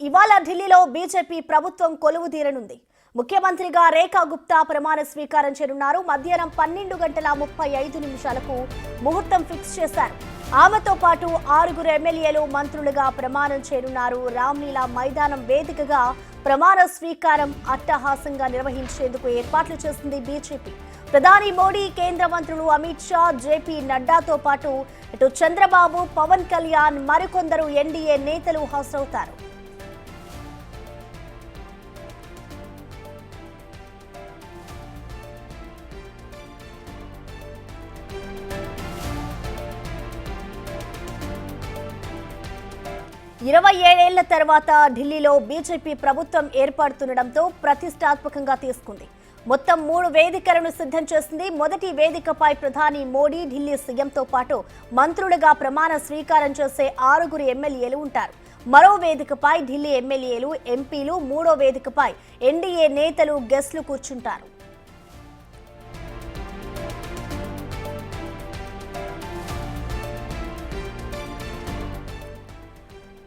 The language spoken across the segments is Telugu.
ఇవాళ ఢిల్లీలో బీజేపీ ప్రభుత్వం కొలువు తీరనుంది. ముఖ్యమంత్రిగా రేఖా గుప్తా ప్రమాణ స్వీకారం చేయనున్నారు. మధ్యాహ్నం 12:35 ముహూర్తం ఫిక్స్ చేశారు. ఆమెతో పాటు 6 ఎమ్మెల్యేలు మంత్రులుగా ప్రమాణం చేయనున్నారు. రామ్లీలా మైదానం వేదికగా ప్రమాణ స్వీకారం అట్టహాసంగా నిర్వహించేందుకు ఏర్పాట్లు చేసింది బీజేపీ. ప్రధాని మోడీ, కేంద్ర మంత్రులు అమిత్ షా, జేపీ నడ్డాతో పాటు ఇటు చంద్రబాబు, పవన్ కళ్యాణ్, మరికొందరు ఎన్డీఏ నేతలు హాజరవుతారు. 27 ఏళ్ల తర్వాత ఢిల్లీలో బీజేపీ ప్రభుత్వం ఏర్పడుతుండటంతో ప్రతిష్టాత్మకంగా తీసుకుంది. మొత్తం 3 వేదికలను సిద్ధం చేసింది. మొదటి వేదికపై ప్రధాని మోడీ, ఢిల్లీ సీఎంతో పాటు మంత్రులుగా ప్రమాణ స్వీకారం చేసే 6 ఎమ్మెల్యేలు ఉంటారు. మరో వేదికపై ఢిల్లీ ఎమ్మెల్యేలు, ఎంపీలు, మూడో వేదికపై ఎన్డీఏ నేతలు, గెస్టులు కూర్చుంటారు.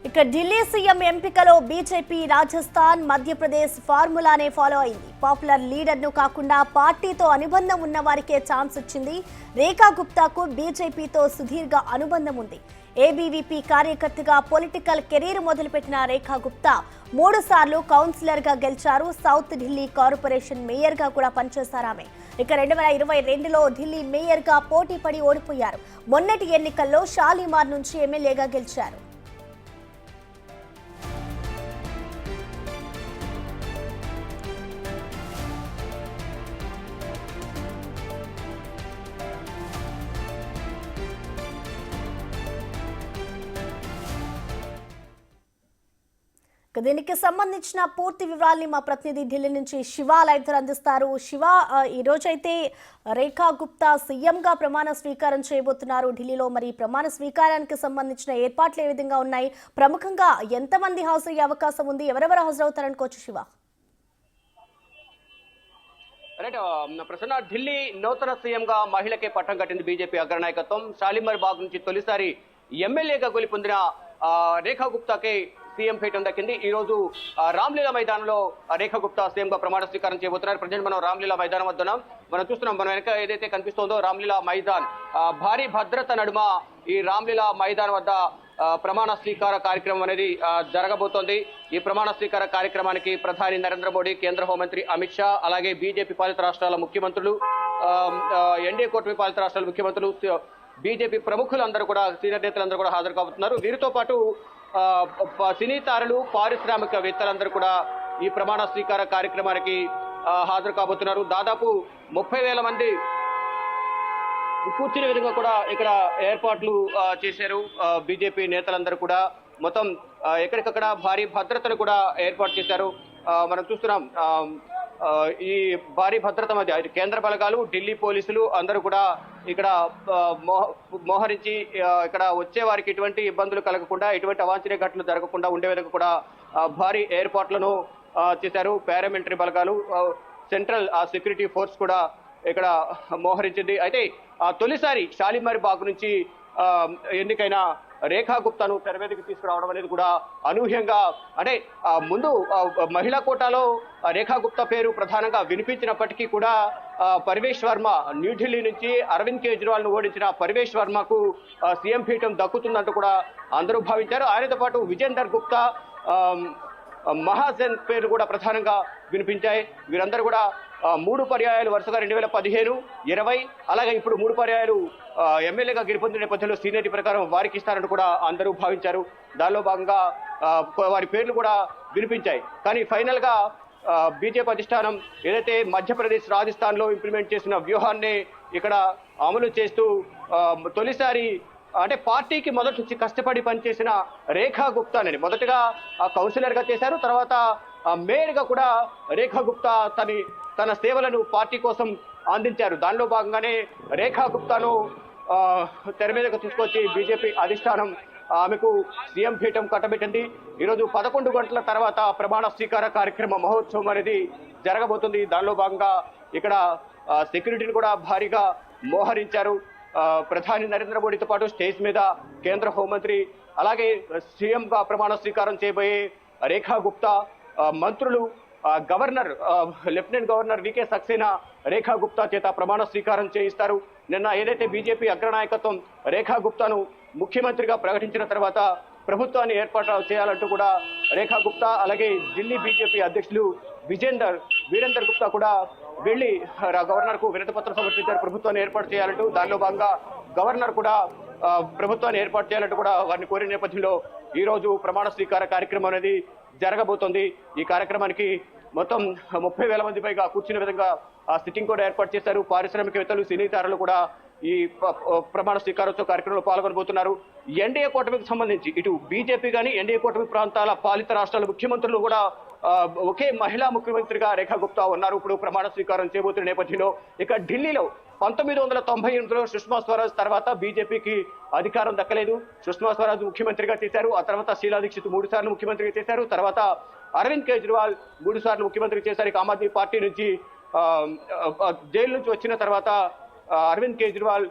ఇక ఢిల్లీ సీఎం ఎంపికలో బీజేపీ రాజస్థాన్, మధ్యప్రదేశ్ ఫార్ములానే ఫాలో అయింది. పాపులర్ లీడర్ను కాకుండా పార్టీతో అనుబంధం ఉన్న వారికే ఛాన్స్ ఇచ్చింది. రేఖా గుప్తాకు బీజేపీతో సుదీర్ఘ అనుబంధం ఉంది. ఏబీవీపీ కార్యకర్తగా పొలిటికల్ కెరీర్ మొదలుపెట్టిన రేఖా గుప్తా 3 సార్లు కౌన్సిలర్గా గెలిచారు. సౌత్ ఢిల్లీ కార్పొరేషన్ మేయర్గా కూడా పనిచేశారు ఆమె. ఇక 2022లో ఢిల్లీ మేయర్గా పోటీ పడి ఓడిపోయారు. మొన్నటి ఎన్నికల్లో షాలిమార్ నుంచి ఎమ్మెల్యేగా గెలిచారు. దీనికి సంబంధించిన పూర్తి వివరాల్ని మా ప్రతినిధి ఢిల్లీ నుంచి శివ లైవ్ అందిస్తారు. శివ, ఈ రోజైతే రేఖా గుప్తా సీఎంగా ప్రమాణ స్వీకారం చేయబోతున్నారు ఢిల్లీలో. మరి ప్రమాణ స్వీకారానికి సంబంధించిన ఏర్పాట్లు ఏ విధంగా ఉన్నాయి? ప్రముఖంగా ఎంతమంది హాజరయ్యే అవకాశం ఉంది? ఎవరెవరు హాజరవుతారనుకోవచ్చు శివ? ప్రసన్న, ఢిల్లీ నూతన సీఎంగా మహిళకే పట్టం కట్టింది బీజేపీ అగ్రనాయకత్వం. షాలిమార్ బాగ్ నుంచి తొలిసారి ఎమ్మెల్యేగా గెలుపొందిన రేఖా గుప్తాకే సీఎం పీఠం దక్కింది. ఈ రోజు రామ్లీలా మైదానంలో రేఖా గుప్తా సీఎంగా ప్రమాణ స్వీకారం చేయబోతున్నారు. ప్రజెంట్ మనం రామ్లీలా మైదానం వద్ద మనం చూస్తున్నాం. మనం వెనక ఏదైతే కనిపిస్తుందో రామ్లీలా మైదాన్, భారీ భద్రత నడుమ ఈ రామ్లీలా మైదానం వద్ద ప్రమాణ స్వీకార కార్యక్రమం అనేది జరగబోతోంది. ఈ ప్రమాణ స్వీకార కార్యక్రమానికి ప్రధాని నరేంద్ర మోడీ, కేంద్ర హోంమంత్రి అమిత్ షా, అలాగే బీజేపీ పాలిత రాష్ట్రాల ముఖ్యమంత్రులు, ఎన్డీఏ కూటమి పాలిత రాష్ట్రాల ముఖ్యమంత్రులు, బీజేపీ ప్రముఖులందరూ కూడా, సీనియర్ నేతలందరూ కూడా హాజరు కాబోతున్నారు. వీరితో పాటు సినీ తారలు, పారిశ్రామికవేత్తలందరూ కూడా ఈ ప్రమాణ స్వీకార కార్యక్రమానికి హాజరు కాబోతున్నారు. దాదాపు 30,000 మంది కూర్చునే విధంగా కూడా ఇక్కడ ఏర్పాట్లు చేశారు బీజేపీ నేతలందరూ కూడా. మొత్తం ఎక్కడికక్కడ భారీ భద్రతను కూడా ఏర్పాటు చేశారు. మనం చూస్తున్నాం ఈ భారీ భద్రత మధ్య కేంద్ర బలగాలు, ఢిల్లీ పోలీసులు అందరూ కూడా ఇక్కడ మోహరించి ఇక్కడ వచ్చే వారికి ఎటువంటి ఇబ్బందులు కలగకుండా, ఎటువంటి అవాంఛనీయ ఘటనలు జరగకుండా ఉండే విధంగా కూడా భారీ ఏర్పాట్లను చేశారు. పారామిలిటరీ బలగాలు, సెంట్రల్ సెక్యూరిటీ ఫోర్స్ కూడా ఇక్కడ మోహరించింది. అయితే తొలిసారి షాలిమార్ బాగ్ నుంచి ఎన్నికైన రేఖా గుప్తాను తెరవేదికి తీసుకురావడం అనేది కూడా అనూహ్యంగా, అంటే ముందు మహిళా కోటాలో రేఖా గుప్తా పేరు ప్రధానంగా వినిపించినప్పటికీ కూడా పర్వేష్ వర్మ, న్యూఢిల్లీ నుంచి అరవింద్ కేజ్రీవాల్ ను ఓడించిన పర్వేష్ వర్మకు సీఎం పీఠం దక్కుతుందంటూ కూడా అందరూ భావించారు. ఆయనతో పాటు విజేందర్ గుప్తా, మహాజన్ పేరు కూడా ప్రధానంగా వినిపించాయి. వీరందరూ కూడా 3 పర్యాయాలు వరుసగా 2015, 20, అలాగే ఇప్పుడు 3 పర్యాయాలు ఎమ్మెల్యేగా గెలుపొందిన నేపథ్యంలో సీనియరిటీ ప్రకారం వారికి ఇస్తారంటూ కూడా అందరూ భావించారు. దానిలో భాగంగా వారి పేర్లు కూడా వినిపించాయి. కానీ ఫైనల్ గా బీజేపీ అధిష్టానం ఏదైతే మధ్యప్రదేశ్, రాజస్థాన్ లో ఇంప్లిమెంట్ చేసిన వ్యూహాన్ని ఇక్కడ అమలు చేస్తూ తొలిసారి, అంటే పార్టీకి మొదటి నుంచి కష్టపడి పనిచేసిన రేఖా గుప్తాని మొదటగా కౌన్సిలర్ గా చేశారు. తర్వాత మేయర్ గా కూడా రేఖా గుప్తా తన సేవలను పార్టీ కోసం అందించారు. దానిలో భాగంగానే రేఖా గుప్తాను తెర మీదకు తీసుకొచ్చి బీజేపీ అధిష్టానం ఆమెకు సీఎం పీఠం కట్టబెట్టింది. ఈరోజు 11 గంటల తర్వాత ప్రమాణ స్వీకార కార్యక్రమ మహోత్సవం అనేది జరగబోతుంది. దానిలో భాగంగా ఇక్కడ సెక్యూరిటీని కూడా భారీగా మోహరించారు. ప్రధాని నరేంద్ర మోడీతో పాటు స్టేజ్ మీద కేంద్ర హోంమంత్రి, అలాగే సీఎంగా ప్రమాణ స్వీకారం చేయబోయే రేఖా గుప్తా, మంత్రులు, governor, lieutenant governor VK Saxena Rekha Gupta చేత ప్రమాణ స్వీకారం చేయిస్తారు. నిన్న ఏదైతే బీజేపీ అగ్రనాయకత్వం రేఖా గుప్తాను ముఖ్యమంత్రిగా ప్రకటించిన తర్వాత ప్రభుత్వాన్ని ఏర్పాటు చేయాలంటూ కూడా రేఖా గుప్తా, అలాగే ఢిల్లీ బీజేపీ అధ్యక్షులు వీరేందర్ గుప్తా కూడా వెళ్లి గవర్నర్ కు వినతి పత్రం సమర్పించారు ప్రభుత్వాన్ని ఏర్పాటు చేయాలంటూ. దానిలో భాగంగా గవర్నర్ కూడా ప్రభుత్వాన్ని ఏర్పాటు చేయాలంటూ కూడా వారిని కోరిన నేపథ్యంలో ఈ రోజు ప్రమాణ స్వీకార కార్యక్రమం అనేది జరగబోతోంది. ఈ కార్యక్రమానికి మొత్తం 30,000 మంది పైగా కూర్చునే విధంగా సిట్టింగ్ కూడా ఏర్పాటు చేశారు. పారిశ్రామికవేత్తలు, సినీ తారలు కూడా ఈ ప్రమాణ స్వీకారోత్సవ కార్యక్రమంలో పాల్గొనబోతున్నారు. ఎన్డీఏ కూటమికి సంబంధించి ఇటు బీజేపీ కానీ ఎన్డీఏ కూటమి ప్రాంతాల పాలిత రాష్ట్రాల ముఖ్యమంత్రులు కూడా ఒకే మహిళా ముఖ్యమంత్రిగా రేఖా గుప్తా ఉన్నారు. ఇప్పుడు ప్రమాణ స్వీకారం చేయబోతున్న నేపథ్యంలో ఇక ఢిల్లీలో 1998లో సుష్మా స్వరాజ్ తర్వాత బీజేపీకి అధికారం దక్కలేదు. సుష్మా స్వరాజ్ ముఖ్యమంత్రిగా చేశారు. ఆ తర్వాత షీలా దీక్షిత్ 3 సార్లు ముఖ్యమంత్రిగా చేశారు. తర్వాత అరవింద్ కేజ్రీవాల్ 3 సార్లు ముఖ్యమంత్రి చేశారు. ఆమ్ ఆద్మీ పార్టీ నుంచి జైలు నుంచి వచ్చిన తర్వాత అరవింద్ కేజ్రీవాల్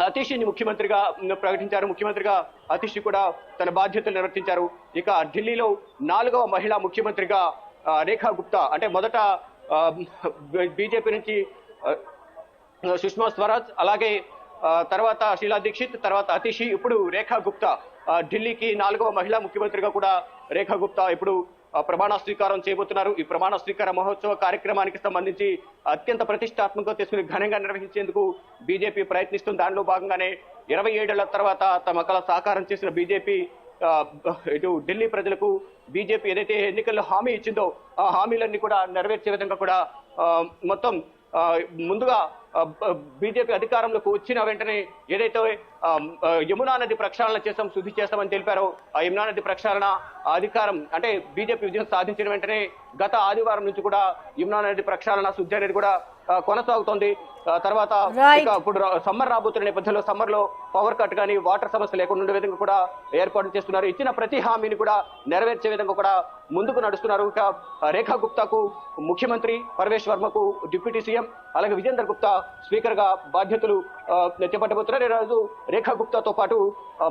అతీషిని ముఖ్యమంత్రిగా ప్రకటించారు. ముఖ్యమంత్రిగా అతీషి కూడా తన బాధ్యతలు నిర్వర్తించారు. ఇక ఢిల్లీలో 4వ మహిళా ముఖ్యమంత్రిగా రేఖా గుప్తా, అంటే మొదట బీజేపీ నుంచి సుష్మా స్వరాజ్, అలాగే తర్వాత షీలా దీక్షిత్, తర్వాత అతీషి, ఇప్పుడు రేఖా గుప్తా. ఢిల్లీకి 4వ మహిళా ముఖ్యమంత్రిగా కూడా రేఖా గుప్తా ఇప్పుడు ప్రమాణ స్వీకారం చేయబోతున్నారు. ఈ ప్రమాణ స్వీకార మహోత్సవ కార్యక్రమానికి సంబంధించి అత్యంత ప్రతిష్టాత్మకంగా తీసుకుని ఘనంగా నిర్వహించేందుకు బీజేపీ ప్రయత్నిస్తుంది. దానిలో భాగంగానే 27 ఏళ్ల తర్వాత తమ కళ సాకారం చేసిన బీజేపీ ఇటు ఢిల్లీ ప్రజలకు బీజేపీ ఏదైతే ఎన్నికల్లో హామీ ఇచ్చిందో ఆ హామీలన్నీ కూడా నెరవేర్చే విధంగా కూడా మొత్తం ముందుగా బీజేపీ అధికారంలోకి వచ్చిన వెంటనే ఏదైతే యమునా నది ప్రక్షాళన చేస్తాం, శుద్ధి చేస్తామని తెలిపారో ఆ యమునా నది ప్రక్షాళన అధికారం అంటే బీజేపీ విజయం సాధించిన వెంటనే గత ఆదివారం నుంచి కూడా యమునా నది ప్రక్షాళన శుద్ధి అనేది కూడా కొనసాగుతోంది. తర్వాత ఇప్పుడు సమ్మర్ రాబోతున్న నేపథ్యంలో సమ్మర్ లో పవర్ కట్ కానీ వాటర్ సమస్య లేకుండా ఉండే విధంగా కూడా ఏర్పాటు చేస్తున్నారు. ఇచ్చిన ప్రతి హామీని కూడా నెరవేర్చే విధంగా కూడా ముందుకు నడుస్తున్నారు. ఇక రేఖా గుప్తాకు ముఖ్యమంత్రి, పరమేశ్ వర్మకు డిప్యూటీ సీఎం, అలాగే విజేందర్ గుప్తా స్పీకర్ గా బాధ్యతలు చేపట్టబోతున్నారు. ఈరోజు రేఖా గుప్తాతో పాటు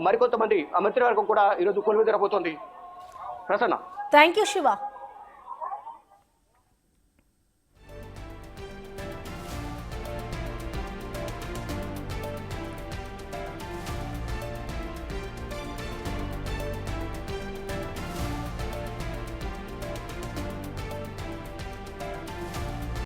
మరికొంతమంది మంత్రివర్గం కూడా ఈరోజు కొలువుదీరబోతోంది. ప్రసన్న. Thank you Shiva.